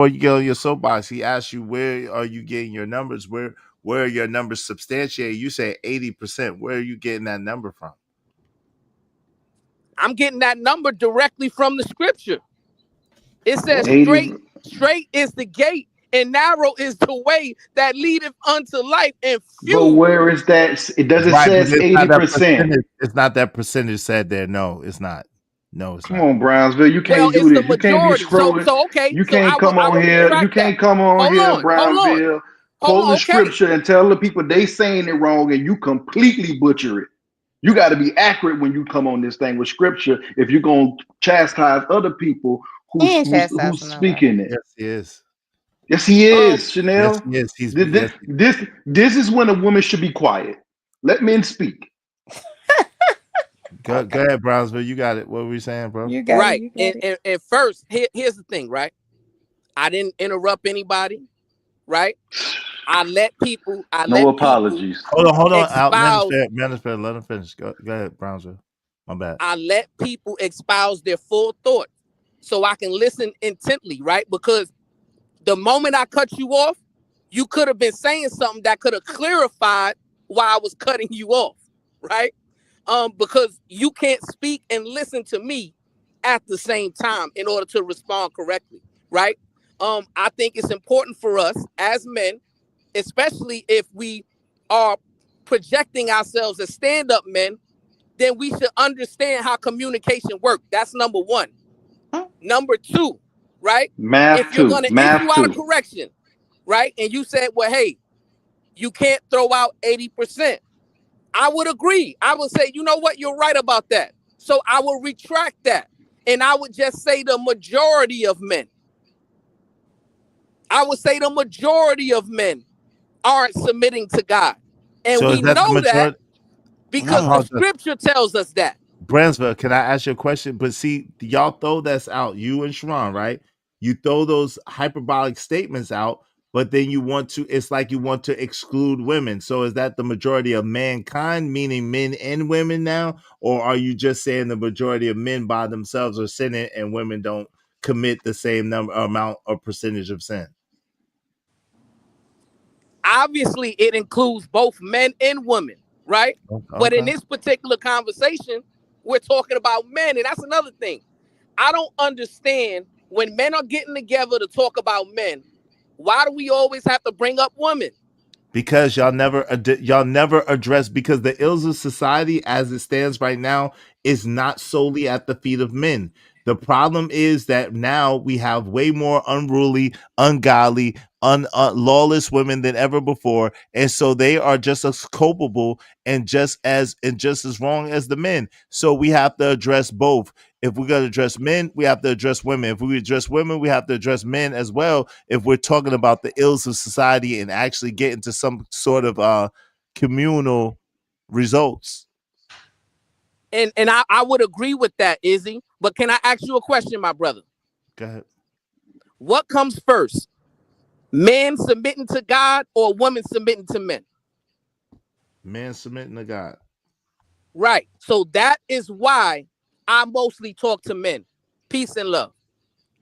Before you get on your soapbox, he asked you where are you getting your numbers? Where are your numbers substantiated? You say 80%. Where are you getting that number from? I'm getting that number directly from the scripture. It says What? 80. straight is the gate, and narrow is the way that leadeth unto life, and But few. where is that? It doesn't Right, but says it's not that 80%. percentage. It's not that percentage said there. No, it's not. No, it's Come not. on, Brownsville. You Well, can't it's do the this. You can't be majority. So scrolling. so okay. You So can't come I on will here. You retract that. can't come on Hold here, on, hold on, Brownsville, hold quoting on. Okay. scripture and tell the people they saying it wrong and you completely butcher it. You got to be accurate when you come on this thing with scripture if you're going to chastise other people He ain't who's chastising nobody. speaking it. Yes, he is. Yes, he Um. is, Yes, Chanel. he is. He's This, yes. this is when a woman should be quiet. Let men speak. Go ahead, Brownsville. You got it. What were we saying, bro? You got it. Right. You got And it. and first, here's the thing. Right. I didn't interrupt anybody. Right. I let people. I No let people apologies. Hold on. Out expound. Manosphere, let him finish. Go ahead, Brownsville. My bad. I let people espouse their full thought, so I can listen intently. Right. Because the moment I cut you off, you could have been saying something that could have clarified why I was cutting you off. Right. Because you can't speak and listen to me at the same time in order to respond correctly, right? I think it's important for us as men, especially if we are projecting ourselves as stand-up men, then we should understand how communication works. That's number one. Number two, right? If Math you're two. gonna issue Math out a two. correction, right, and you said, well, hey, you can't throw out 80%. I would agree. I would say, you know what, you're right about that. So I will retract that. And I would just say the majority of men. I would say the majority of men aren't submitting to God. And So is we that the know that majority? I because the Mm. apologize. scripture tells us that. Bransville, can I ask you a question? But see, y'all throw that's out, you and Sharon, right? You throw those hyperbolic statements out, but then you want to, it's like you want to exclude women. So is that the majority of mankind, meaning men and women now? Or are you just saying the majority of men by themselves are sinning and women don't commit the same number amount or percentage of sin? Obviously, it includes both men and women, right? But in Okay. this particular conversation, we're talking about men. And that's another thing. I don't understand when men are getting together to talk about men, why do we always have to bring up women? Because y'all never address, because the ills of society as it stands right now is not solely at the feet of men. The problem is that now we have way more unruly, ungodly, lawless women than ever before, and so they are just as culpable and just as wrong as the men. So we have to address both. If we're going to address men, we have to address women. If we address women, we have to address men as well. If we're talking about the ills of society and actually getting to some sort of communal results. And I would agree with that, Izzy. But can I ask you a question, my brother? Go ahead. What comes first? Men submitting to God or women submitting to men? Men submitting to God. Right. So that is why I mostly talk to men. Peace and love.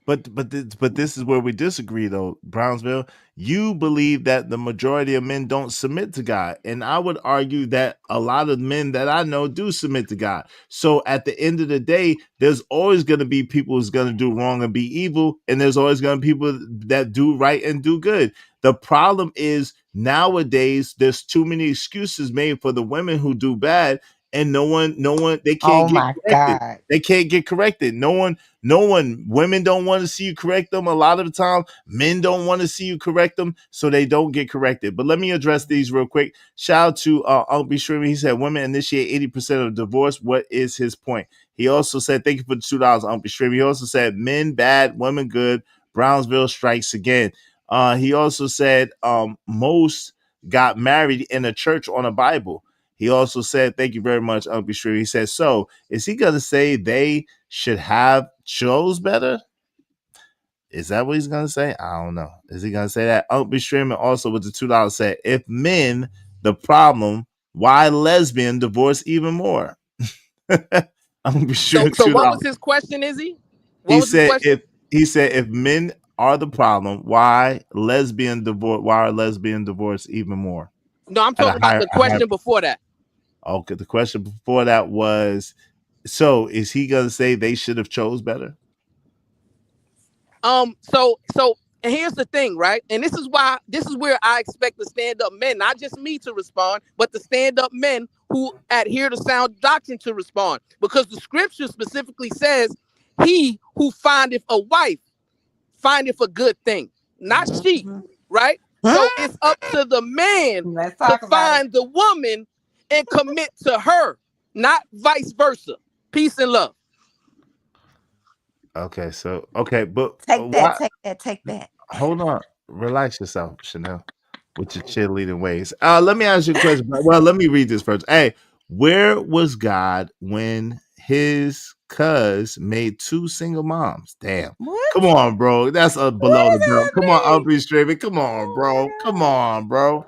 But this is where we disagree, though, Brownsville. You believe that the majority of men don't submit to God, and I would argue that a lot of men that I know do submit to God. So at the end of the day, there's always going to be people who's going to do wrong and be evil, and there's always going to be people that do right and do good. The problem is nowadays there's too many excuses made for the women who do bad, and no one, they can't Oh get my corrected. God. They can't get corrected. No one, women don't want to see you correct them a lot of the time. Men don't want to see you correct them, so they don't get corrected. But let me address these real quick. Shout out to Uncle B. Streamer. He said women initiate 80% of divorce. What is his point? He also said, thank you for the $2, Uncle B. Streamer. He also said men bad, women good. Brownsville strikes again. He also said most got married in a church on a Bible. He also said, thank you very much, Uncle B. Streamer. He said, so is he going to say they should have chose better? Is that what he's gonna say? I don't know. Is he gonna say that? Uncle B. Streamer also with the $2 said, if men the problem, why lesbian divorce even more? Uncle B. So Streamer so what $2. was his question, Izzy? What He was his said question? if men are the problem. Why are lesbian divorce even more? No, I'm At talking about the a higher. question before that. Okay, the question before that was, so is he gonna say they should have chose better? So and here's the thing, right? And this is where I expect the stand-up men, not just me to respond, but the stand-up men who adhere to sound doctrine to respond. Because the scripture specifically says, he who findeth a wife findeth a good thing, not she, right? So it's up to the man Let's to talk about it. find the woman and commit to her, not vice versa. Peace and love. Okay, so okay, but Take that, take that. hold on, relax yourself, Chanel, with your cheerleading ways. Let me ask you a question. Well, let me read this first. Hey, where was God when his cuz made 2 single moms? Damn. What? Come on, bro. That's below the belt. Come on, happening? Uncle Streaming. Come on, Oh bro. my Come God. on, bro.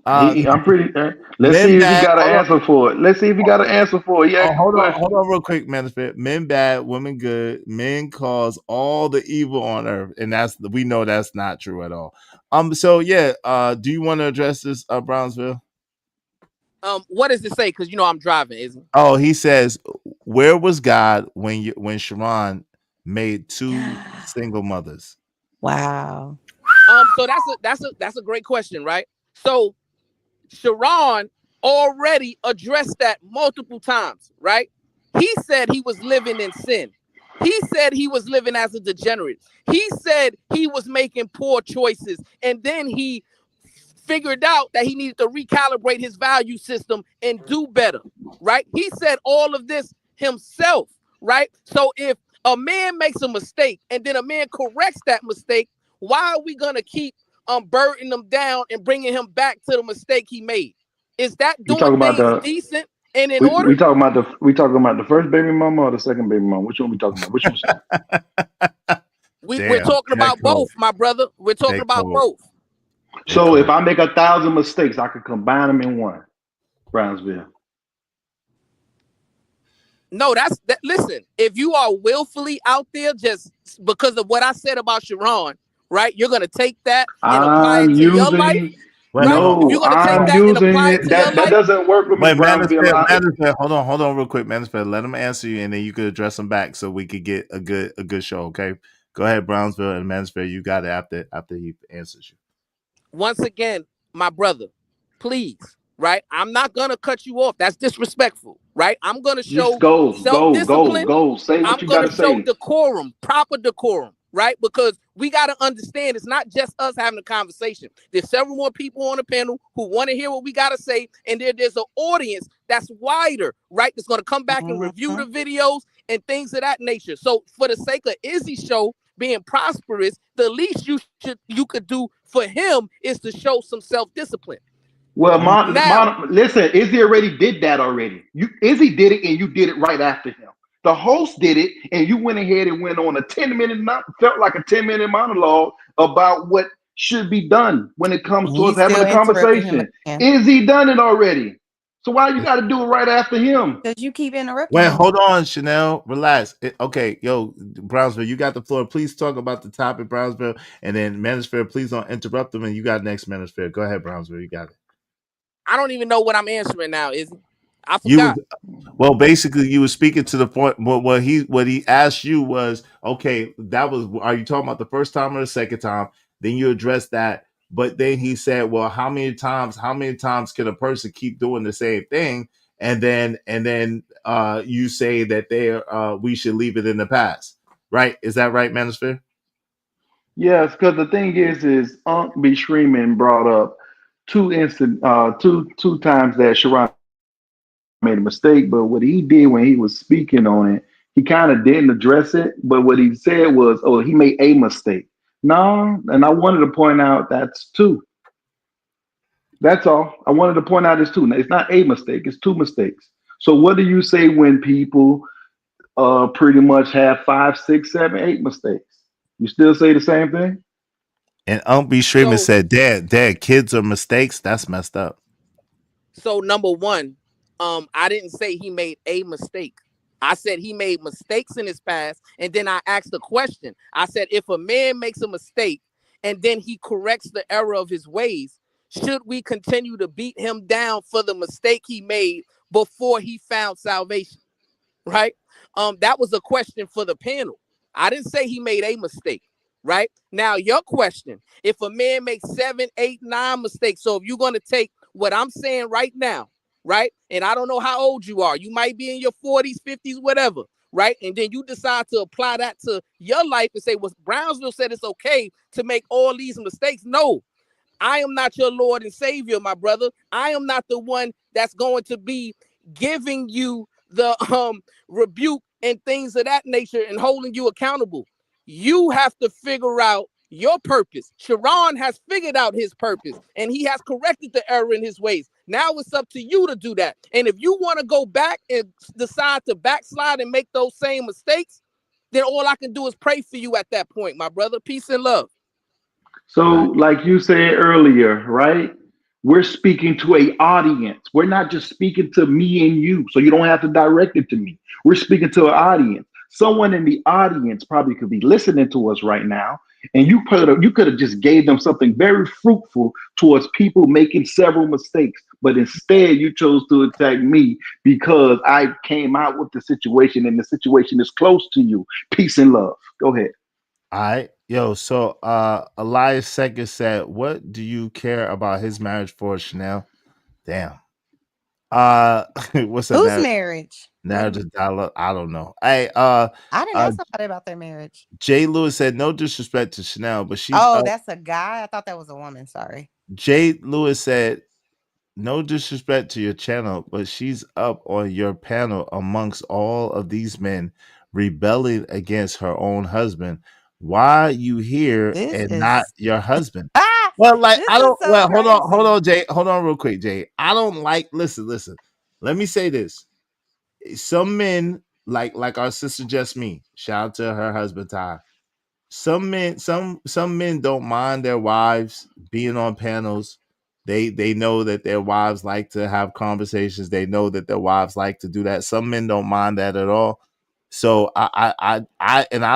I'm pretty. Let's Men see if he bad. got an Hold on. answer for it. Let's see if he got an answer for it. Yeah, Hold on, real quick, Manifest. Men bad, women good. Men cause all the evil on earth, and we know that's not true at all. So yeah, do you want to address this, Brownsville? What does it say? Because I'm driving, isn't it? Oh, he says, where was God when Sharon made 2 single mothers? Wow. So that's a great question, right? So Sharon already addressed that multiple times, right? He said he was living in sin. He said he was living as a degenerate. He said he was making poor choices. And then he figured out that he needed to recalibrate his value system and do better, right? He said all of this himself, right? So if a man makes a mistake and then a man corrects that mistake, why are we going to keep burdening him down and bringing him back to the mistake he made? Is that we doing talking about things the decent and in we order? talking about the first baby mama or the second baby mama? Which one we talking about? Which one? We're Damn, talking that about cold. both, my brother. We're talking That about cold. both. So if I make 1,000 mistakes, I could combine them in one. Brownsville. No, listen, if you are willfully out there just because of what I said about Sharon, right? You're gonna take that and apply I'm it to your life, using Wait, right? hold If on. you're no, gonna take I'm that and using apply it it. to your That life, doesn't work with me, Wait, Brownsville. Manifest, hold on real quick, Manifest. Let him answer you, and then you could address him back, so we could get a good show. Okay, go ahead, Brownsville and Manifest. You got it after he answers you. once again, my brother, please, right? I'm not gonna cut you off. That's disrespectful, right? I'm gonna Just show go. self-discipline. Say what I'm you going to gotta show say. decorum, proper decorum, right? Because we got to understand it's not just us having a conversation. There's several more people on the panel who want to hear what we got to say. And there's an audience that's wider, right? That's going to come back and review the videos and things of that nature. So for the sake of Izzy's show being prosperous, the least you could do for him is to show some self-discipline. Well, Now, listen, Izzy already did that already. Izzy did it, and you did it right after him. The host did it, and you went ahead and went on a 10-minute, felt like a 10-minute monologue about what should be done when it comes And to you us having still a interrupted him conversation. again. Izzy done it already. So why you got to do it right after him? Because you keep interrupting Wait, him. hold on, Chanel. Relax. Okay, yo, Brownsville, you got the floor. Please talk about the topic, Brownsville, and then Manosphere, please don't interrupt them. And you got next, Manosphere. Go ahead, Brownsville. You got it. I don't even know what I'm answering now, Izzy. I forgot. Well, basically, you were speaking to the point. What he asked you was, okay, that was. Are you talking about the first time or the second time? Then you addressed that, but then he said, well, how many times can a person keep doing the same thing? And then you say that we should leave it in the past, right? Is that right, Manosphere? Yes, because the thing is Unc B. Shreeman brought up two times that Sharon made a mistake, but what he did when he was speaking on it, he kind of didn't address it. But what he said was, "Oh, he made a mistake." No, and I wanted to point out that's two. That's all. I wanted to point out it's two. It's not a mistake; it's two mistakes. So, what do you say when people pretty much have 5, 6, 7, 8 mistakes? You still say the same thing? And Unc B. Shreeman said, Dad, kids are mistakes. That's messed up. So number one, I didn't say he made a mistake. I said he made mistakes in his past. And then I asked the question. I said, if a man makes a mistake and then he corrects the error of his ways, should we continue to beat him down for the mistake he made before he found salvation? Right? That was a question for the panel. I didn't say he made a mistake. Right? Now, your question, if a man makes 7, 8, 9 mistakes, so if you're going to take what I'm saying right now, right? And I don't know how old you are. You might be in your 40s, 50s, whatever, right? And then you decide to apply that to your life and say, well, Brownsville said it's okay to make all these mistakes. No, I am not your Lord and Savior, my brother. I am not the one that's going to be giving you the rebuke and things of that nature and holding you accountable. You have to figure out your purpose. Sharon has figured out his purpose and he has corrected the error in his ways. Now it's up to you to do that. And if you want to go back and decide to backslide and make those same mistakes, then all I can do is pray for you at that point, my brother. Peace and love. So, like you said earlier, right? We're speaking to a audience. We're not just speaking to me and you, so you don't have to direct it to me. We're speaking to an audience. Someone in the audience probably could be listening to us right now, and you could have just gave them something very fruitful towards people making several mistakes, but instead you chose to attack me because I came out with the situation, and the situation is close to you. Peace and love. Go ahead. All right. Yo, so Elias Second said, what do you care about his marriage for, Chanel? Damn. What's Whose that marriage? narrative dialogue? I don't know. Hey, I didn't uh ask somebody about their marriage. Jay Lewis said, no disrespect to Chanel, but she's Oh, up. that's a guy. I thought that was a woman. Sorry. Jay Lewis said, no disrespect to your channel, but she's up on your panel amongst all of these men rebelling against her own husband. Why are you here This and not is your husband? ah. Well, like This I is don't. so Well, crazy. hold on, Jay. Hold on, real quick, Jay. I don't like. Listen. Let me say this. Some men, like our sister Just shout out to her husband Ty. Some men don't mind their wives being on panels. They know that their wives like to have conversations. They know that their wives like to do that. Some men don't mind that at all. So I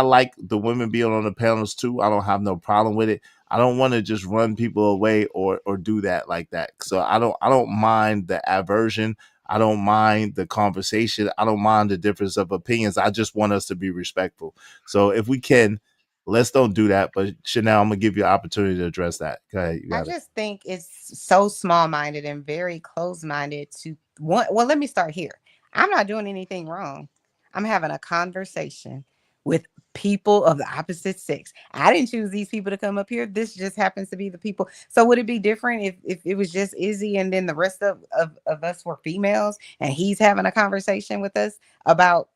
like the women being on the panels too. I don't have no problem with it. I don't want to just run people away or do that like that. So I don't mind the aversion. I don't mind the conversation. I don't mind the difference of opinions. I just want us to be respectful. So if we can, let's don't do that. But Chanel, I'm gonna give you an opportunity to address that. Go ahead. You I got it. just think it's so small-minded and very close-minded to want. Well, let me start here. I'm not doing anything wrong. I'm having a conversation with people of the opposite sex. I didn't choose these people to come up here. This just happens to be the people. So would it be different if it was just Izzy and then the rest of us were females and he's having a conversation with us about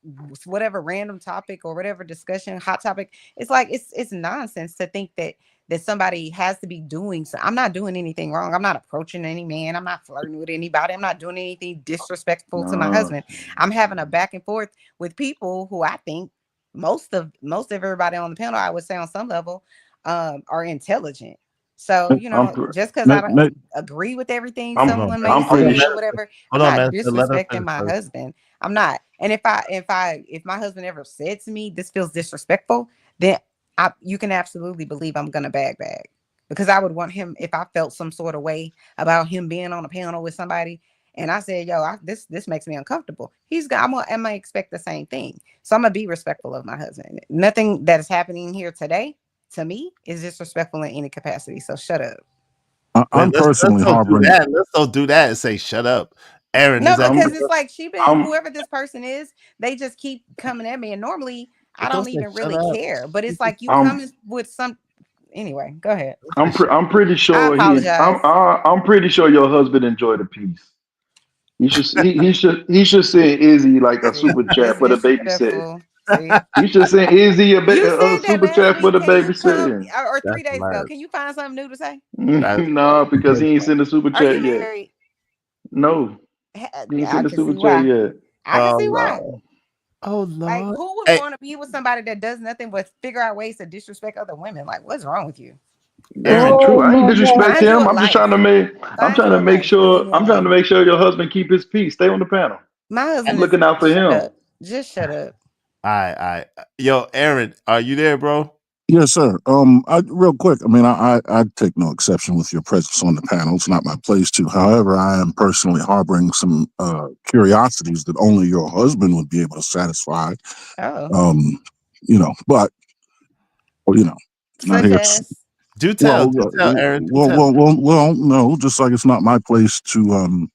whatever random topic or whatever discussion, hot topic? It's like it's nonsense to think that somebody has to be doing so. I'm not doing anything wrong. I'm not approaching any man. I'm not flirting with anybody. I'm not doing anything disrespectful to my No. husband. I'm having a back and forth with people who I think most of everybody on the panel, I would say on some level, are intelligent. So, just because I don't agree with everything I'm someone may I'm pretty say or whatever, Hold I'm on, not man. Let her disrespecting finish my first. husband. I'm not. And if my husband ever said to me, this feels disrespectful, then you can absolutely believe I'm gonna bag because I would want him, if I felt some sort of way about him being on a panel with somebody and I said, yo, this makes me uncomfortable. I'm gonna expect the same thing. So I'm gonna be respectful of my husband. Nothing that is happening here today to me is disrespectful in any capacity. So shut up. Wait, I'm let's personally don't do harboring. that. Let's don't do that and say shut up. Aaron, No, is that I'm because it's like I'm whoever this person is, they just keep coming at me. And normally I but don't don't say even shut really up. care. But it's You just like you I'm coming with some anyway, go ahead. don't say shut I'm pretty I sure apologize. I'm pretty sure your husband enjoyed the piece. He should send Izzy like a See, super chat it's for the babysitting. disrespectful. See. He should send Izzy You a said that super last chat for week. the Can you come babysitting. or That's 3 days ago? hilarious. Can you find something new to say? That's No, because he ain't sent a super Are you chat yet. married? No, he ain't I sent a can see super chat why. yet. I can oh see why. Lord. Oh Like, Lord. who would Hey, want to be with somebody that does nothing but figure out ways to disrespect other women? Like, what's wrong with you? That's Aaron. not true. Oh I ain't my God! disrespect Find you him. a life. I'm Find trying you to a make life and leave sure me alone. your husband keep his peace. Stay on the panel. My I'm husband is looking out for shut him. up. Just shut up. All right. Yo, Aaron, are you there, bro? Yes, sir. Real quick. I mean, I take no exception with your presence on the panel. It's not my place to. However, I am personally harboring some curiosities that only your husband would be able to satisfy. Oh, But not such here. as Do tell, Aaron. Do tell. No. Just like it's not my place to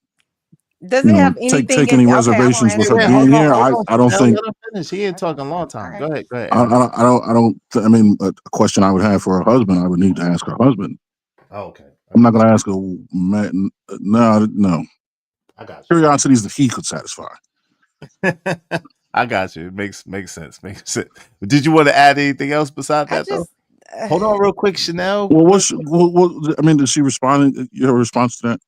does it have take anything any in? Okay, I'm gonna reservations with answer her Wait, that. being here. hold I don't on. think. Let him finish. He ain't talking a long time. Okay. Go ahead, I Aaron. don't. I mean, a question I would have for her husband, I would need to ask her husband. Oh, okay. I'm not going to ask a man. No. I got Curiosities that he could satisfy. you. I got you. It makes sense. Makes sense. Did you want to add anything else besides I that, though? just Hold on, real quick, Chanel. Well, I mean, did she respond? Your response to that?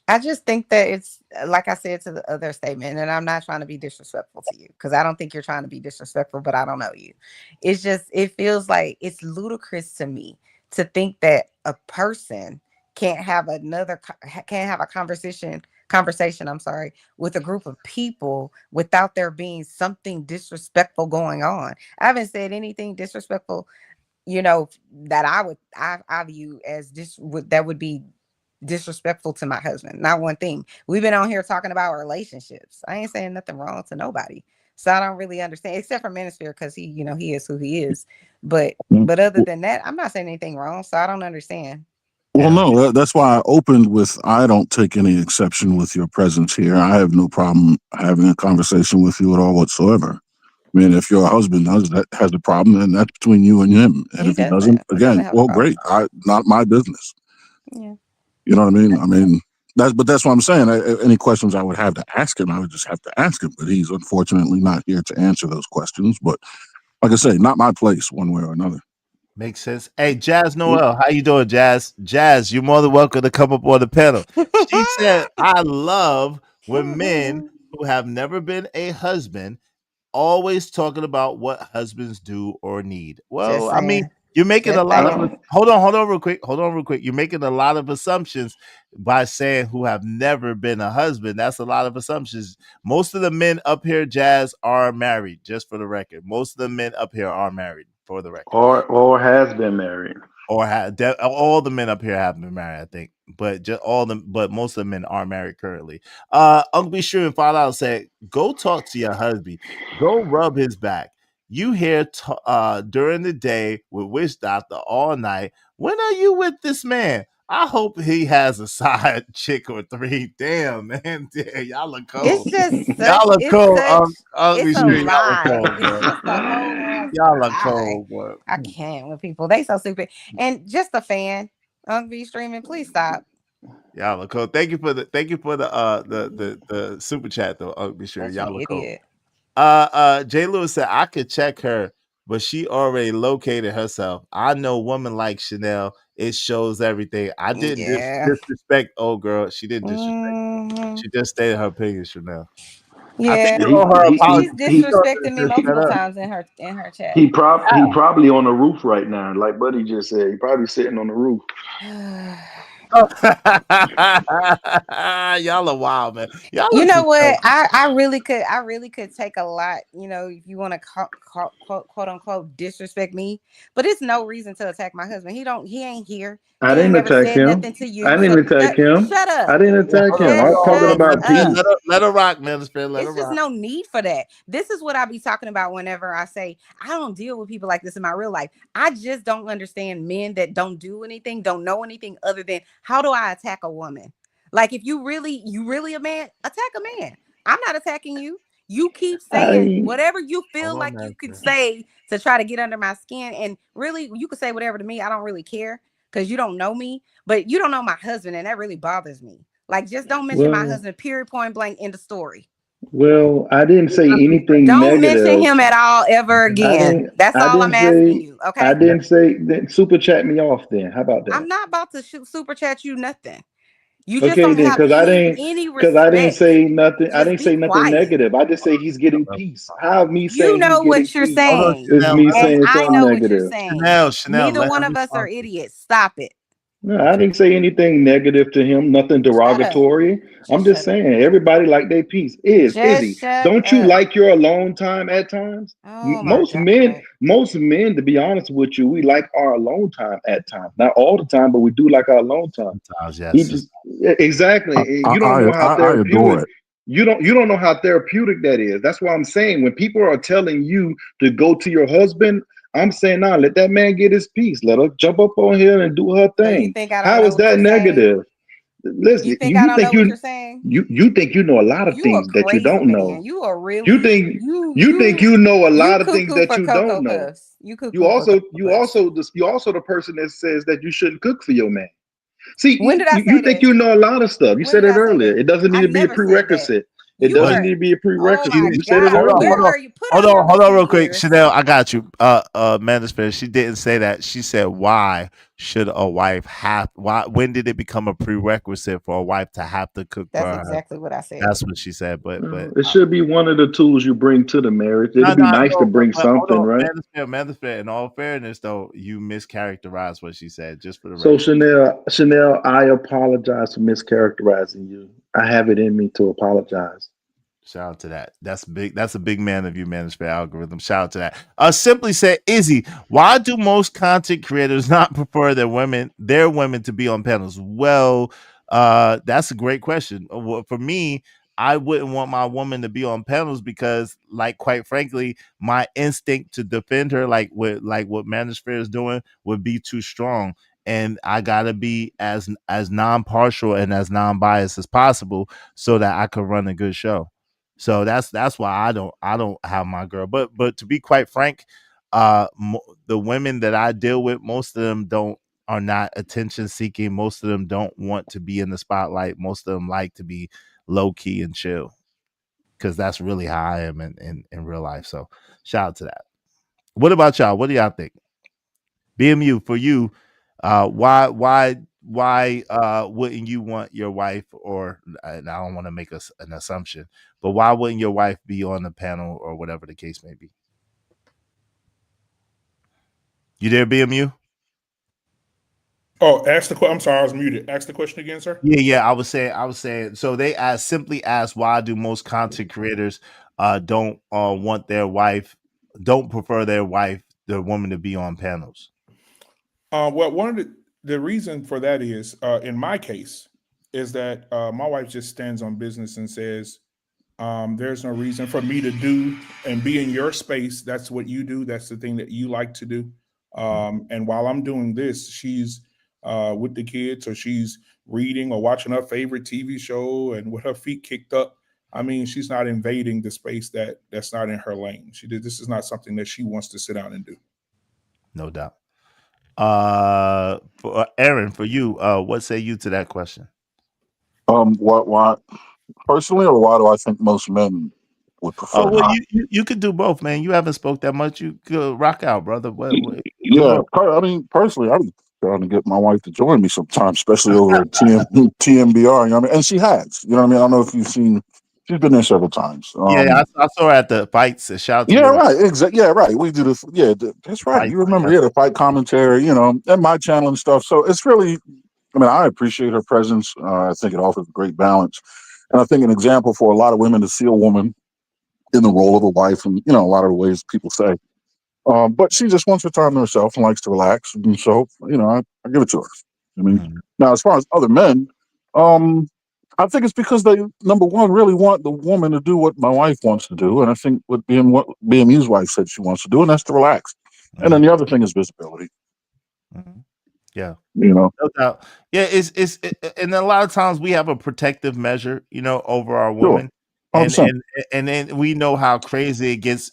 I just think that it's like I said to the other statement, and I'm not trying to be disrespectful to you because I don't think you're trying to be disrespectful, but I don't know you. It's just it feels like it's ludicrous to me to think that a person can't have a conversation, I'm sorry, with a group of people without there being something disrespectful going on. I haven't said anything disrespectful, that I view as that would be disrespectful to my husband. Not one thing. We've been on here talking about relationships. I ain't saying nothing wrong to nobody. So I don't really understand, except for Manosphere, because he is who he is. But other than that, I'm not saying anything wrong. So I don't understand. Well, no, that's why I opened with I don't take any exception with your presence here. I have no problem having a conversation with you at all whatsoever. I mean, if your husband has a problem, then that's between you and him. And if he doesn't, He again, doesn't have a well, problem. great. Not my business. Yeah. You know what I mean? I mean, that's what I'm saying. Any questions I would have to ask him, I would just have to ask him. But he's unfortunately not here to answer those questions. But like I say, not my place, one way or another. Makes sense. Hey, Jazz Noel, how you doing, Jazz? Jazz, you're more than welcome to come up on the panel. She said, "I love when men who have never been a husband always talking about what husbands do or need." Well, Just I mean, saying. you're making a Just lot of saying. hold on real quick. You're making a lot of assumptions by saying who have never been a husband. That's a lot of assumptions. Most of the men up here, Jazz, are married, just for the record. Most of the men up here are married, for the record. Or has been married. Or all the men up here have been married, I think, but but most of the men are married currently. Uncle B. Shrew and Father Out said, "Go talk to your husband. Go rub his back. You here during the day with Witch Doctor all night. When are you with this man? I hope he has a side chick or three. Damn, man, damn, y'all look It's cold. just Y'all look cold. Uncle B. it's a Shrew, y'all look lie. cold, It's boy. just a whole ass Y'all look lie. cold, boy. I can't with people. They so stupid. And just a fan. Be streaming. Please stop. Y'all look cool. Thank you for the super chat though. Be sure Such an y'all look cool. idiot. Jay Lewis said I could check her, but she already located herself. I know women like Chanel. It shows everything. I didn't disrespect old girl. She didn't disrespect. Mm-hmm. She just stated her opinion, Chanel. I think Yeah. you owe her apology. She's disrespected me Just shut multiple up. times in her chat. He probably on the roof right now, like Buddy just said. He probably sitting on the roof. Y'all are wild, man. Y'all You are know just what? so I really could take a lot, if you want to quote unquote disrespect me, but it's no reason to attack my husband. He ain't here. I He ain't didn't never attack said him. nothing to I you. So didn't attack him. shut up. I didn't attack him. I'm Just talking shut about up. peace. Let her rock, man. Let her It's just rock. no need for that. This is what I be talking about whenever I say I don't deal with people like this in my real life. I just don't understand men that don't do anything, don't know anything other than how do I attack a woman? Like if you really a man, attack a man. I'm not attacking you. You keep saying whatever you feel like you could say to try to get under my skin. And really, you could say whatever to me. I don't really care because you don't know me, but you don't know my husband. And that really bothers me. Like, just don't mention my husband, period, point blank, in the story. Well, I didn't say anything Don't negative. mention him at all ever again. That's all I'm asking you. Okay. I didn't say that. Super chat me off then. How about that? I'm not about to super chat you nothing. You just Okay don't then, have any respect. because I didn't say nothing. I Just didn't be say nothing quiet. negative. I just say he's getting peace. How me You saying know he's what getting you're peace saying. is me And saying I something know what you're negative. saying. Chanel, Neither let one her of us are respond. idiots. Stop it. No, I didn't say anything negative to him, nothing Shut up. derogatory. I'm Just just shut up. saying, everybody like their peace. Just Izzy, shut don't you up. like your alone time at times? Oh my God. Most men, to be honest with you, we like our alone time at times. Not all the time, but we do like our alone time. Sometimes, He yes. just exactly. You don't know how I adore therapeutic. it. You don't know how therapeutic that is. That's why I'm saying when people are telling you to go to your husband, I'm saying, nah, let that man get his piece. Let her jump up on here and do her So you thing. think I don't How know is what that you're saying? negative? You Listen, think I don't know what you're saying? you think you know a lot of You a things that you crazy don't man. know. You are You really think you think you know a you lot of things cuckoo that for you Cocoa don't know. Puffs. You cuckoo for Cocoa Puffs. You also the person that says that you shouldn't cook for your man. When See, did I say you think that? you know a lot of stuff. You When said did it I say earlier. that? It doesn't need I to be a never said that. prerequisite. It You But doesn't are. need to be a Oh prerequisite. my You said it God. hold on, Where hold earlier. on, are you? Put on your hold on real listening quick. ears. Chanel, I got you. Manosphere, she didn't say that. She said, why should a wife have why when did it become a prerequisite for a wife to have to cook for That's her husband? exactly what I said. That's what she said. But It should be one of the tools you bring to the marriage. no, It'd be no, nice to no, bring but hold something, on, right? Manosphere. In all fairness, though, you mischaracterized what she said, just for the So record. Chanel, I apologize for mischaracterizing you. I have it in me to apologize. Shout out to that. That's big. That's a big man of you, Manosphere algorithm. Shout out to that. Simply said, Izzy, why do most content creators not prefer their women to be on panels? Well, that's a great question. Well, for me, I wouldn't want my woman to be on panels because, like, quite frankly, my instinct to defend her, like what Manosphere is doing, would be too strong. And I gotta be as non-partial and as non-biased as possible so that I could run a good show. So that's why I don't have my girl. But to be quite frank, the women that I deal with, most of them don't are not attention seeking. Most of them don't want to be in the spotlight. Most of them like to be low key and chill because that's really how I am in real life. So shout out to that. What about y'all? What do y'all think? BMU for you, why wouldn't you want your wife, or and I don't want to make an assumption, but why wouldn't your wife be on the panel or whatever the case may be? You there, BMU? Oh, ask the question. I'm sorry, I was muted. Ask the question again, sir. Yeah. I was saying. So they simply asked, why do most content creators don't want their wife, don't prefer their woman to be on panels? Well, one of the reason for that is, in my case, is that my wife just stands on business and says, "There's no reason for me to do and be in your space. That's what you do. That's the thing that you like to do. And while I'm doing this, she's with the kids, or she's reading or watching her favorite TV show, and with her feet kicked up. I mean, she's not invading the space that's not in her lane. This is not something that she wants to sit down and do. No doubt. For Aaron, for you, what say you to that question? Why personally, or why do I think most men would Oh prefer well, not? you could do both, man. You haven't spoke that much. You could rock out, brother. What do Yeah, both. I mean, personally, I'm trying to get my wife to join me sometime, especially over at TMBR. You know what I mean? And she has. You know what I mean? I don't know if you've seen. She's been there several times. Yeah, I saw her at the fights. Shout out to Yeah, the right. Exactly. Yeah, right. We do this. Yeah, that's right. fights. You remember? That's Yeah, the fight commentary. You know, and my channel and stuff. So it's really. I mean, I appreciate her presence. I think it offers a great balance, and I think an example for a lot of women to see a woman in the role of a wife, and a lot of the ways people say. But she just wants her time to herself and likes to relax, and so I give it to her. I mean, Mhm. now as far as other men, um, I think it's because they, number one, really want the woman to do what my wife wants to do, and I think what BMU's wife said she wants to do, and that's to relax. And then Mhm. the other thing is visibility. Mhm. Yeah. You know, No doubt. Yeah, and a lot of times we have a protective measure, over our sure, woman, and 100%. and and then we know how crazy it gets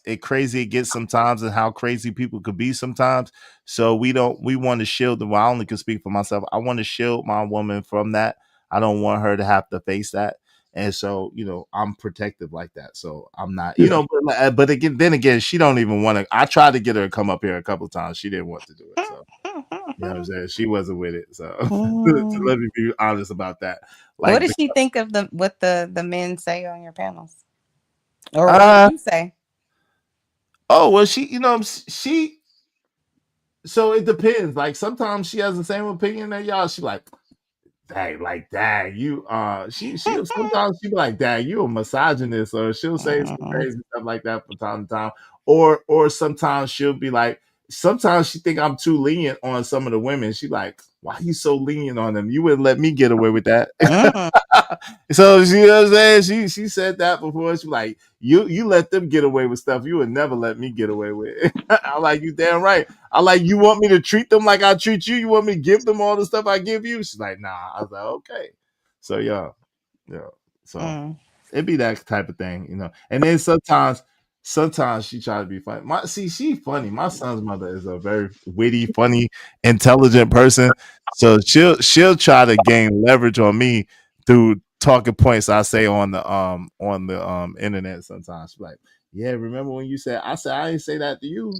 sometimes, and how crazy people could be sometimes. So we want to shield them. Well, I only can speak for myself. I want to shield my woman from that. I don't want her to have to face that. And so, I'm protective like that. So I'm not, Yeah, but again, then again, she don't even want to. I tried to get her to come up here a couple of times. She didn't want to do it. So you know what I'm saying? She wasn't with it. So to Mm. let me be honest about that. What Like does she think of what the men say on your panels? Or what uh you say? oh well she So it depends. Like sometimes she has the same opinion that y'all. She dang, you she'll sometimes she be like, dang, you a misogynist, or she'll say some crazy stuff like that from time to time. Or sometimes she'll be like, sometimes she think I'm too lenient on some of the women. She like, why you so lenient on them? You wouldn't let me get away with that. So you know what I'm saying? She said that before. She like, you let them get away with stuff you would never let me get away with. I'm like, you damn right. I like, you want me to treat them like I treat you? You want me to give them all the stuff I give you? She's like, nah. I was like, okay. So yeah. So it'd be that type of thing, you know. And then sometimes she try to be funny. She funny. My son's mother is a very witty, funny, intelligent person. So she'll try to gain leverage on me through talking points I say on the internet sometimes. She's like, yeah, remember when you said I didn't say that to you?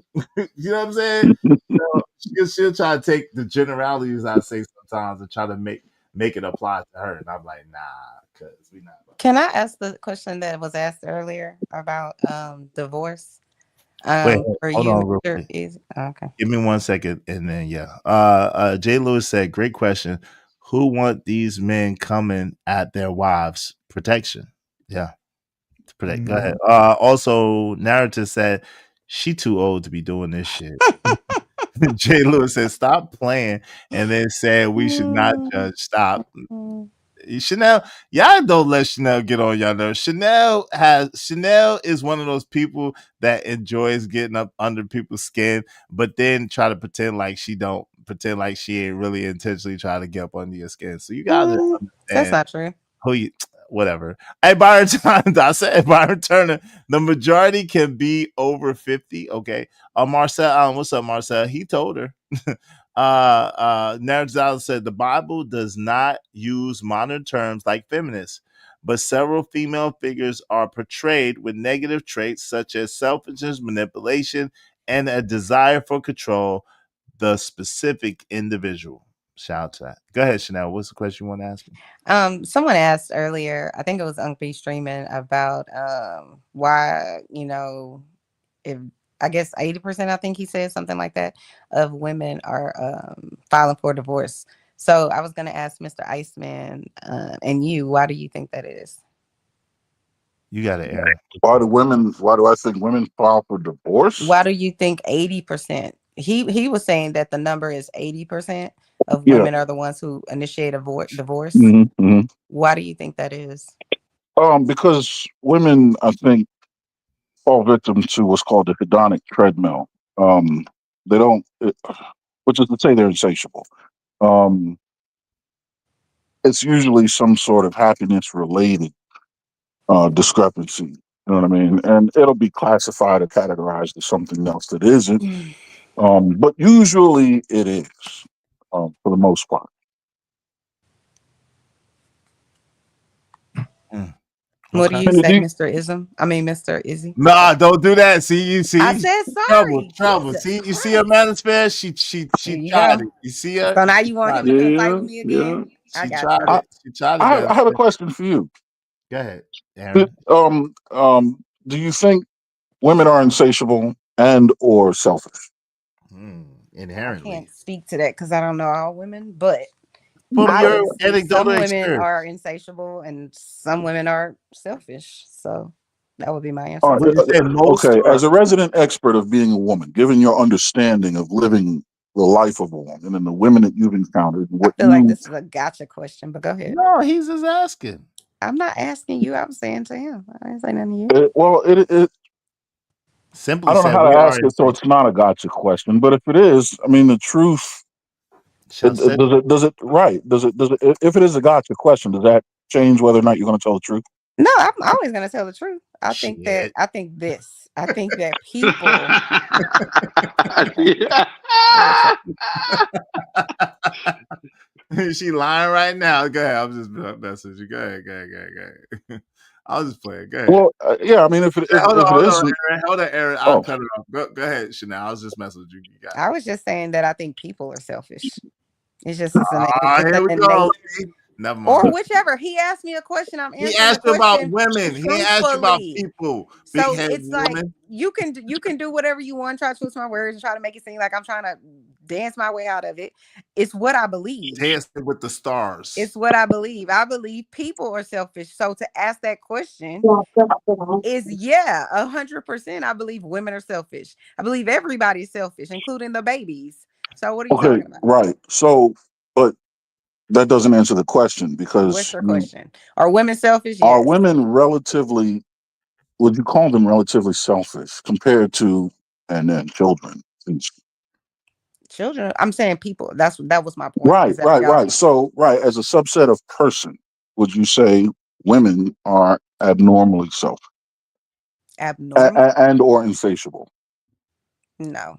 You know what I'm saying? So she'll try to take the generalities I say sometimes and try to make it apply to her. And I'm like, nah, because we not. Can I ask the question that was asked earlier about divorce? Wait, For hold you, on real Mr. quick. Is okay. Give me 1 second, and then yeah. Jay Lewis said, "Great question. Who want these men coming at their wives' protection? Yeah, to protect. Go ahead. Also, narrative said she too old to be doing this shit." Jay Lewis said, "Stop playing," and then said, "We should not judge. Stop." Chanel, y'all don't let Chanel get on y'all nerves. Chanel is one of those people that enjoys getting up under people's skin, but then try to pretend like she ain't really intentionally trying to get up under your skin. So you gotta That's understand not true. who you whatever. Hey, Byron Turner, I said Byron Turner. The majority can be over 50. Okay. Marcel, what's up, Marcel? He told her. Narzal said the Bible does not use modern terms like feminists, but several female figures are portrayed with negative traits such as selfishness, manipulation, and a desire for control the specific individual. Shout out to that. Go ahead, Chanel. What's the question you want to ask me? Someone asked earlier, I think it was Unc streaming, about why, if I guess 80%, I think he said something like that, of women are filing for divorce. So I was going to ask Mr. Iceman and you, why do you think that is? You got it, Aaron. Why do I think women file for divorce? Why do you think 80%? He was saying that the number is 80% of women are the ones who initiate a divorce. Why do you think that is? Because women, I think, fall victim to what's called the hedonic treadmill. They don't, which is to say they're insatiable. It's usually some sort of happiness related discrepancy. You know what I mean? And it'll be classified or categorized as something else that isn't. But usually it is, for the most part. What do you say, Mr. Ism? I mean, Mr. Izzy? Nah, don't do that. See, I said sorry. Trouble. See, you see her manosphere? She tried it. You see her? So now you want him to confide with me again? She tried it. She tried it. I have a question for you. Go ahead, Aaron. Do you think women are insatiable and or selfish? Inherently. I can't speak to that because I don't know all women, but from your some women are insatiable and some women are selfish. So that would be my answer. Okay, as a resident expert of being a woman, given your understanding of living the life of a woman and the women that you've encountered, I feel like this is a gotcha question, but go ahead. No, he's just asking. I'm not asking you. I was saying to him. I didn't say nothing to you. It simply. I don't know how to ask it, so it's not a gotcha question. But if it is, I mean, the truth. Does it? If it is a gotcha question, does that change whether or not you're going to tell the truth? No, I'm always going to tell the truth. I think that people. She lying right now. Go ahead. I'm just messaging you. Go ahead. I was just playing. Go ahead. Well, yeah. I mean, if it is, hold on, Aaron. I'll cut it off. Go ahead, Chanel. I was just messing with you. I was just saying that I think people are selfish. It's just here we go. Never mind. Or whichever. He asked me a question. I'm answering. He asked you about women. He asked you about people. So it's like you can do whatever you want. Try to twist my words and try to make it seem like I'm trying to dance my way out of it. It's what I believe. Dancing with the Stars. It's what I believe. I believe people are selfish. So to ask that question is 100%. I believe women are selfish. I believe everybody's selfish, including the babies. So what are you Okay, talking about? right. So, but that doesn't answer the question, What's because your question? Are women selfish? are Yes. women relatively, would you call them relatively selfish compared to, and then children? Children. I'm saying people. That was my point. Right, Is that what right, y'all right. think? So, right, as a subset of person, would you say women are abnormally selfish Abnormal? and or insatiable? No.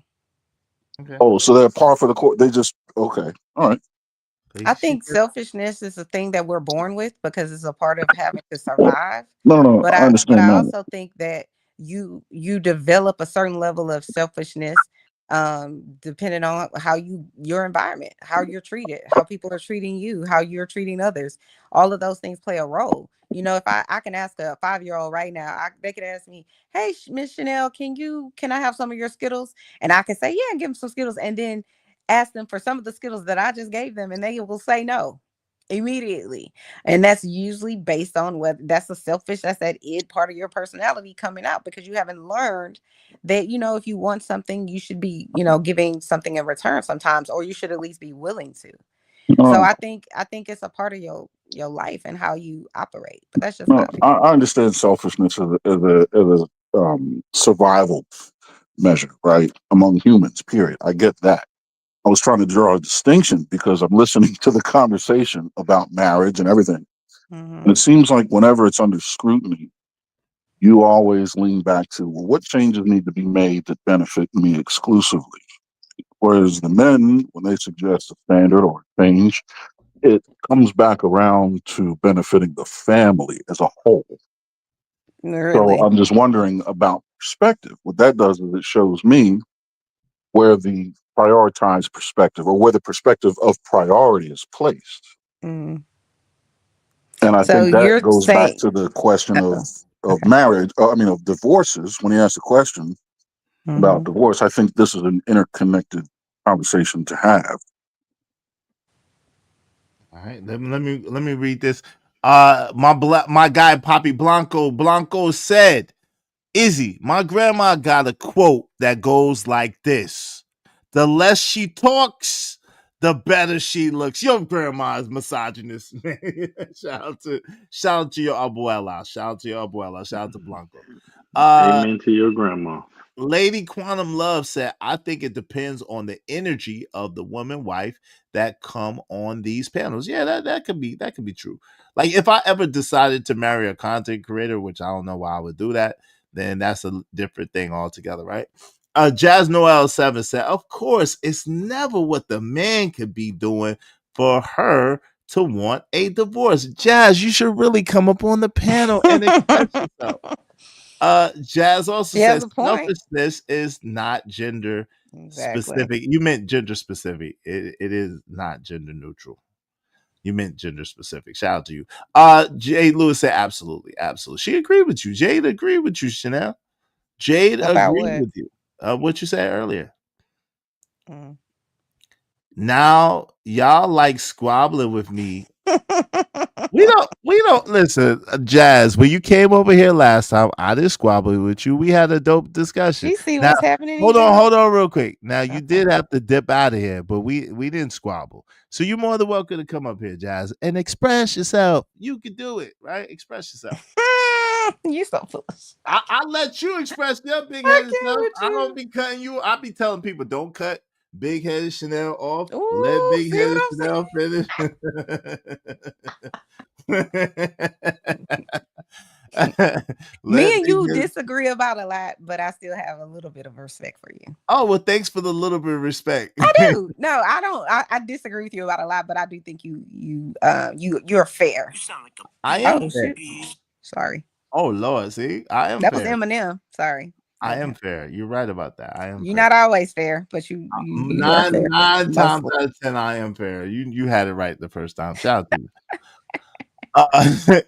Okay. Oh, so they're par for the course. They just, okay, all right. I think She- selfishness is a thing that we're born with because it's a part of having to survive. No, But I I understand that. also think that you develop a certain level of selfishness depending on how your environment, how you're treated, how people are treating you, how you're treating others. All of those things play a role. You know, if I can ask a 5-year-old right now, they could ask me, "Hey, Miss Chanel, can I have some of your Skittles?" And I can say, "Yeah," and give them some Skittles, and then ask them for some of the Skittles that I just gave them, and they will say no immediately. And that's usually based on whether that's that id part of your personality coming out, because you haven't learned that, if you want something, you should be, giving something in return sometimes, or you should at least be willing to. So No, I think it's a part of your life and how you operate. But that's just my no, opinion. I understand selfishness as a survival measure, right, among humans. Period. I get that. I was trying to draw a distinction because I'm listening to the conversation about marriage and everything. And Mm-hmm. it seems like whenever it's under scrutiny, you always lean back to, well, what changes need to be made that benefit me exclusively? Whereas the men, when they suggest a standard or a change, it comes back around to benefiting the family as a whole. So Really. I'm just wondering about perspective. What that does is it shows me where the prioritized perspective, or where the perspective of priority is placed. Mm. And I So think that you're goes back saying, to the question of okay. marriage. Of divorces. When you ask the question about Mhm. divorce, I think this is an interconnected conversation to have. All right, let me read this. My guy Poppy Blanco said, "Izzy, my grandma got a quote that goes like this: the less she talks, the better she looks." Your grandma is misogynist, man. shout out to your abuela. Shout out to your abuela. Shout out to Blanco. Amen to your grandma. Lady Quantum Love said, "I think it depends on the energy of the woman wife that come on these panels." Yeah, that could be true. Like, if I ever decided to marry a content creator, which I don't know why I would do that, then that's a different thing altogether, right? Jazz Noel 7 said, "Of course, it's never what the man could be doing for her to want a divorce." Jazz, you should really come up on the panel and express yourself. Jazz also She has says a point. selfishness is not gender Exactly. specific. You meant gender specific. It is not gender neutral. You meant gender specific. Shout out to you. Jade Lewis said absolutely, absolutely. She agreed with you. Jade agreed with you, Chanel. Jade About agreed what? with you. What you said earlier. Mm. Now y'all like squabbling with me. We don't listen, Jazz. When you came over here last time, I didn't squabble with you. We had a dope discussion. She see Now, what's happening in hold you. on, real quick. Now, you Okay. did have to dip out of here, but we didn't squabble. So you're more than welcome to come up here, Jazz, and express yourself. You can do it, right? Express yourself. You so foolish. I let you express your big I headed can't self. with I don't you. be cutting you. I be telling people, don't cut big headed Chanel off. Let Ooh, big see headed what Chanel finish. Me Let and big you headed. disagree about a lot, but I still have a little bit of respect for you. Oh, well, thanks for the little bit of respect. I do. No, I don't. I disagree with you about a lot, but I do think you're fair. I am Oh fair. shoot. Sorry. Oh Lord, see, I am That was fair. Eminem. Sorry. Go I am ahead. fair. You're right about that. I am You're fair. not always fair, but you are fair Nine times mostly. out of 10, I am fair. You had it right the first time. Shout out to you.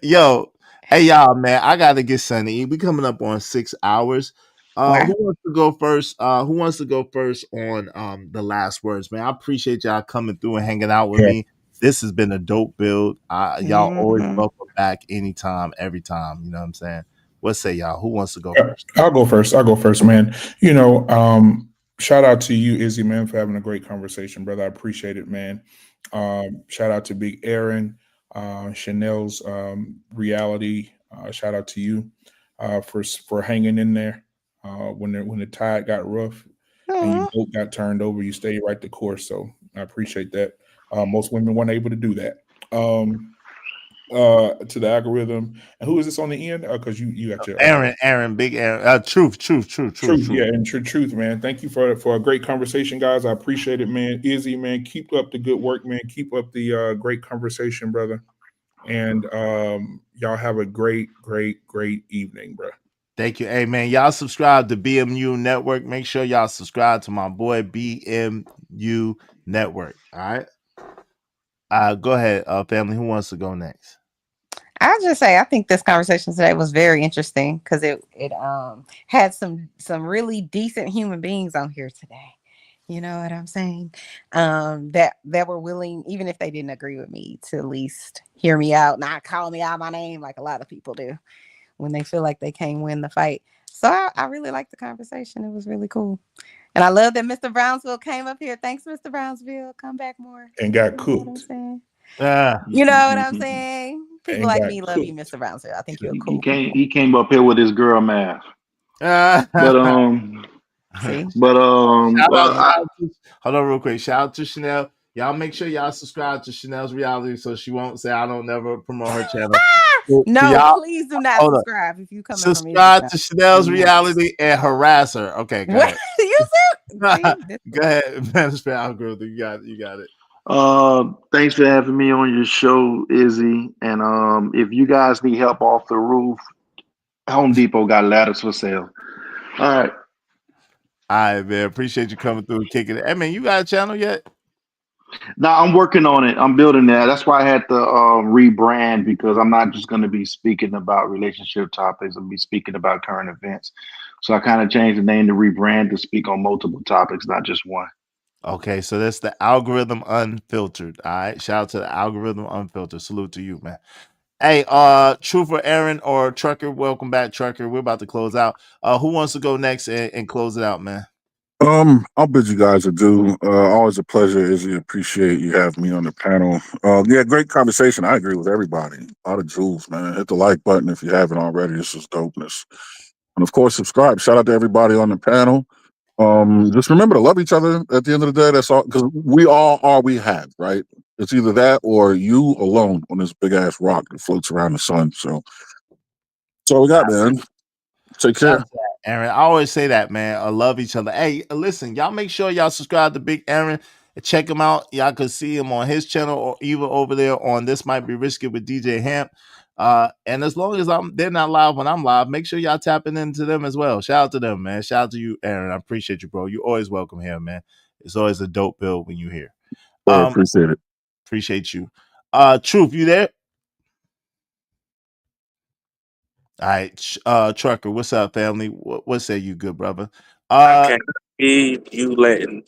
Yo, hey y'all, man, I gotta get Sunny. We coming up on 6 hours. Wow. Who wants to go first? Who wants to go first on the last words, man? I appreciate y'all coming through and hanging out with Yeah. me. This has been a dope build. Y'all always Mhm. welcome back anytime, every time. You know what I'm saying? What say y'all? Who wants to go first? I'll go first, man. Shout out to you, Izzy, man, for having a great conversation, brother. I appreciate it, man. Shout out to Big Aaron, Chanel's reality. Shout out to you for hanging in there when the tide got rough and your Aw. boat got turned over. You stayed right the course, so I appreciate that. Most women weren't able to do that. To the algorithm. And who is this on the end? Because you got your Aaron, Big Aaron. Truth. Truth, yeah, and truth, man. Thank you for a great conversation, guys. I appreciate it, man. Izzy, man, keep up the good work, man. Keep up the great conversation, brother. And y'all have a great evening, bro. Thank you. Hey, man, y'all subscribe to BMU Network. Make sure y'all subscribe to my boy BMU Network. All right. Go ahead, family. Who wants to go next? I'll just say I think this conversation today was very interesting because it had some really decent human beings on here today. You know what I'm saying? That were willing, even if they didn't agree with me, to at least hear me out, not call me out my name like a lot of people do when they feel like they can't win the fight. So I really liked the conversation. It was really cool. And I love that Mr. Brownsville came up here. Thanks, Mr. Brownsville. Come back more. And got You know what I'm cooked. saying? Ah, You know what I'm saying? People And like got me love you, cooked. Mr. Brownsville. I think you're a He cool came people. he came up here with his girl math. But See? Shout out, I, hold on real quick. Shout out to Chanel. Y'all make sure y'all subscribe to Chanel's reality so she won't say I don't never promote her channel. So No, y'all, please do not hold up. subscribe if you coming from Izzy's Subscribe channel. to Chanel's Do not. reality and harass her. Okay, go What ahead. you said? See, this Go ahead, management algorithm. You got it. thanks for having me on your show, Izzy. And if you guys need help off the roof, Home Depot got ladders for sale. All right. All right, man. Appreciate you coming through and kicking it. Hey, man, you got a channel yet? Now I'm working on it. I'm building that. That's why I had to rebrand, because I'm not just going to be speaking about relationship topics. I'll be speaking about current events. So I kind of changed the name to rebrand to speak on multiple topics, not just one. Okay, so that's the Algorithm Unfiltered. All right. Shout out to the Algorithm Unfiltered. Salute to you, man. Hey, Truth or Aaron or Trucker, welcome back, Trucker. We're about to close out. Who wants to go next and close it out, man? I'll bid you guys adieu. Always a pleasure, Izzy. Appreciate you having me on the panel. Yeah, great conversation. I agree with everybody. A lot of jewels, man. Hit the like button if you haven't already. This is dopeness. And of course, subscribe. Shout out to everybody on the panel. Just remember to love each other at the end of the day. That's all, because we all are we have, right? It's either that or you alone on this big ass rock that floats around the sun. So that's all we got, man. Take Shout care. out to that, Aaron. I always say that, man. I love each other. Hey, listen, y'all make sure y'all subscribe to Big Aaron and check him out. Y'all can see him on his channel or even over there on This Might Be Risky with DJ Hamp. And as long as they're not live when I'm live, make sure y'all tapping into them as well. Shout out to them, man. Shout out to you, Aaron. I appreciate you, bro. You always welcome here, man. It's always a dope build when you're here. Appreciate it. Appreciate you. Truth, you there? All right, Trucker, what's up, family? What say you, good brother? I can't believe you letting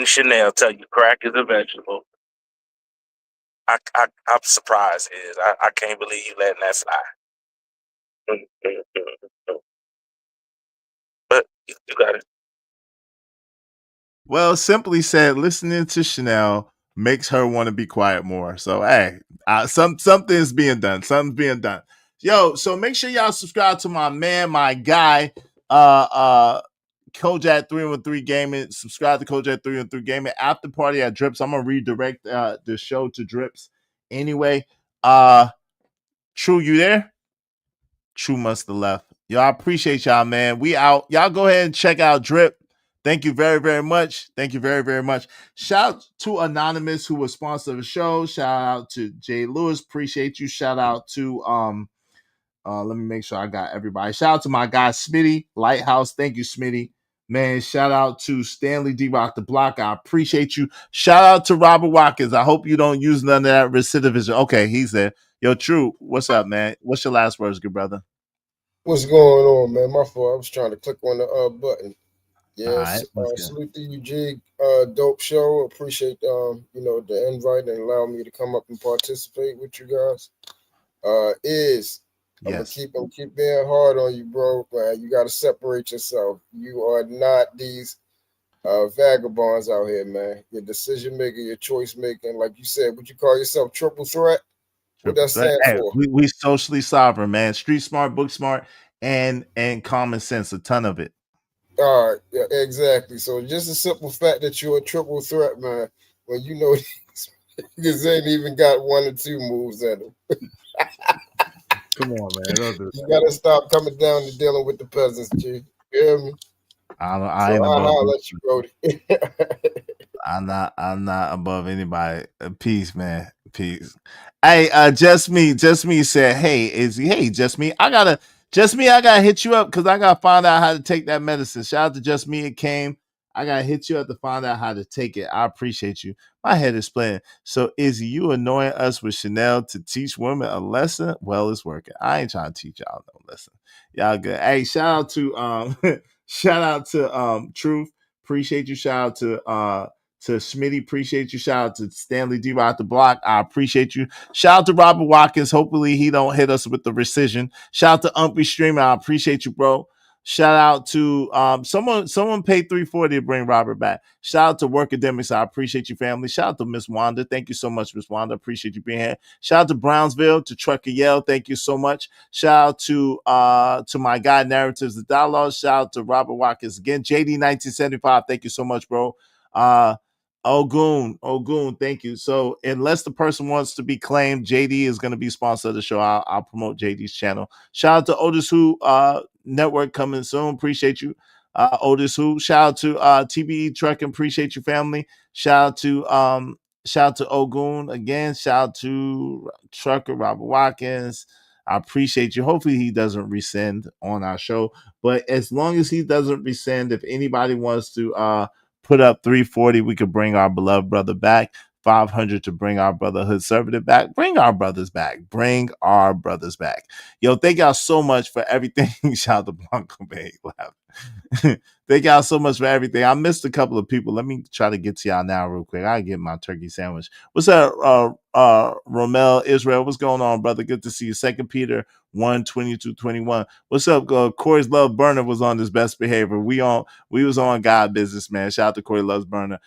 Chanel tell you crack is a vegetable. I'm surprised. I can't believe you letting that fly. But you got it. Well, simply said, listening to Chanel makes her want to be quiet more. So, hey, something's being done. Something's being done. Yo, so make sure y'all subscribe to my man, my guy, Kojak 313 Gaming. Subscribe to Kojak 313 Gaming. After party at Drips. I'm gonna redirect the show to Drips anyway. True, you there? True must have left. Y'all, I appreciate y'all, man. We out. Y'all go ahead and check out Drip. Thank you very, very much. Thank you very, very much. Shout out to Anonymous, who was sponsor of the show. Shout out to Jay Lewis. Appreciate you. Shout out to let me make sure I got everybody. Shout out to my guy Smitty Lighthouse. Thank you, Smitty. Man, shout out to Stanley D Rock the Block. I appreciate you. Shout out to Robert Watkins. I hope you don't use none of that recidivism. Okay, he's there. Yo, True, what's up, man? What's your last words, good brother? What's going on, man? My fault. I was trying to click on the button. All Yes. right, let's go. Salute to you, Jig. Dope show. Appreciate the invite and allow me to come up and participate with you guys. I'm gonna Yes. keep being hard on you, bro. Man, you gotta separate yourself. You are not these vagabonds out here, man. Your decision making, your choice making, like you said, would you call yourself triple threat? What that stand Hey, for? we socially sovereign, man. Street smart, book smart, and common sense. A ton of it. All right, yeah, exactly. So just the simple fact that you're a triple threat, man, when you know these niggas ain't even got 1 or 2 moves at them. Come on, man. Don't do You gotta stop coming down to dealing with the peasants, G. You hear me? I So ain't I'll above. holler at you, Brody. I'm not above anybody. Peace, man. Peace. Hey, just me said, hey, just me. I gotta hit you up because I gotta find out how to take that medicine. Shout out to just me. It came. I gotta hit you up to find out how to take it. I appreciate you. My head is splitting. So Izzy, you annoying us with Chanel to teach women a lesson? Well, it's working. I ain't trying to teach y'all no lesson. Y'all good. Hey, shout out to Truth. Appreciate you. Shout out to Smitty, appreciate you. Shout out to Stanley D. Out the block. I appreciate you. Shout out to Robert Watkins. Hopefully he don't hit us with the rescission. Shout out to Umpy Streamer. I appreciate you, bro. Shout out to someone paid $340 to bring Robert back. Shout out to Work Academics. I appreciate you, family. Shout out to Miss Wanda. Thank you so much, Miss Wanda. Appreciate you being here. Shout out to Brownsville, to Trucker Yell. Thank you so much. Shout out to my guy Narratives the Dialogue. Shout out to Robert Watkins again. JD 1975. Thank you so much, bro. Ogun, thank you. So unless the person wants to be claimed, JD is going to be sponsor of the show. I'll promote JD's channel. Shout out to Otis Who Network coming soon. Appreciate you, Otis Who. Shout out to TBE Trucking. Appreciate you, family. Shout out to Ogun again. Shout out to Trucker Robert Watkins. I appreciate you. Hopefully he doesn't rescind on our show, but as long as he doesn't rescind, if anybody wants to put up 340, we could bring our beloved brother back. 500 to bring our brotherhood conservative back. Bring our brothers back. Bring our brothers back. Yo, thank y'all so much for everything. Shout out to Blanco Bay. Thank y'all so much for everything. I missed a couple of people. Let me try to get to y'all now real quick. I get my turkey sandwich. What's up, Romel Israel? What's going on, brother? Good to see you. 2 Peter 1:22-21. What's up? Corey's Love Burner was on his best behavior. We was on God business, man. Shout out to Corey Loves Burner.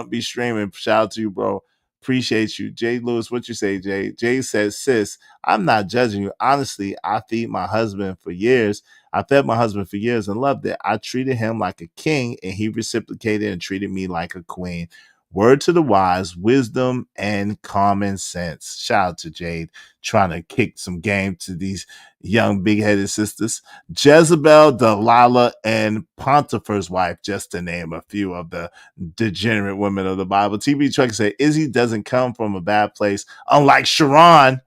Be streaming. Shout out to you, bro. Appreciate you. Jay Lewis, what you say, Jay? Jay says, sis, I'm not judging you. Honestly, I fed my husband for years and loved it. I treated him like a king and he reciprocated and treated me like a queen. Word to the wise, wisdom and common sense. Shout out to Jade trying to kick some game to these young big-headed sisters. Jezebel, Delilah, and Potiphar's wife, just to name a few of the degenerate women of the Bible. TB Truck said, Izzy doesn't come from a bad place, unlike Sharon.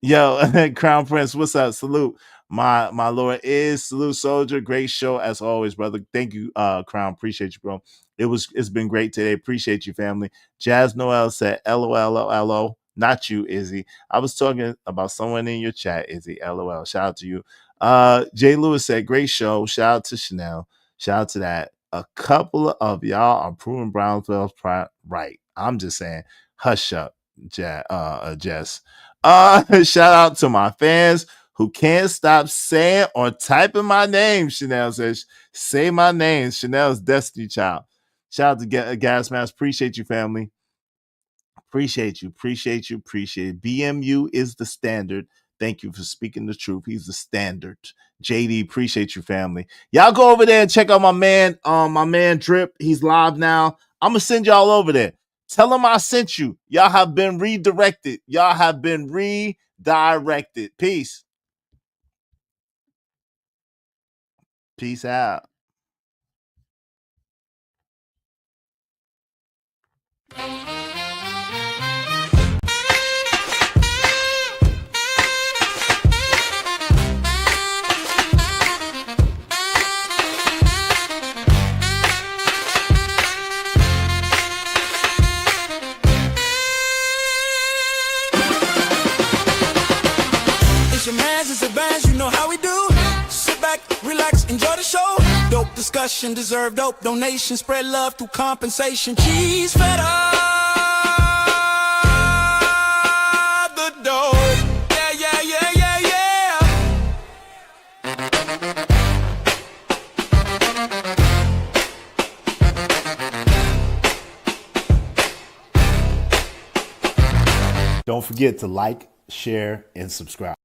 Yo, Crown Prince, what's up? Salute. My Lord is salute soldier. Great show as always, brother. Thank you, Crown. Appreciate you, bro. It's been great today. Appreciate you, family. Jazz Noel said, LOL. Not you, Izzy. I was talking about someone in your chat, Izzy. LOL. Shout out to you. Jay Lewis said, great show. Shout out to Chanel. Shout out to that. A couple of y'all are proving Brownsville's right. I'm just saying, hush up, Jess. Shout out to my fans who can't stop saying or typing my name. Chanel says, say my name. Chanel's Destiny Child. Shout out to Gas Mask. Appreciate you, family. Appreciate you. BMU is the standard. Thank you for speaking the truth. He's the standard. JD, appreciate you, family. Y'all go over there and check out my man Drip. He's live now. I'm gonna send y'all over there. Tell him I sent you. Y'all have been redirected. Peace. Peace out. It's your man, it's a bad discussion. Deserve dope donation. Spread love through compensation. Cheese fed up the dope. Yeah, yeah, yeah, yeah, Don't forget to like, share, and subscribe.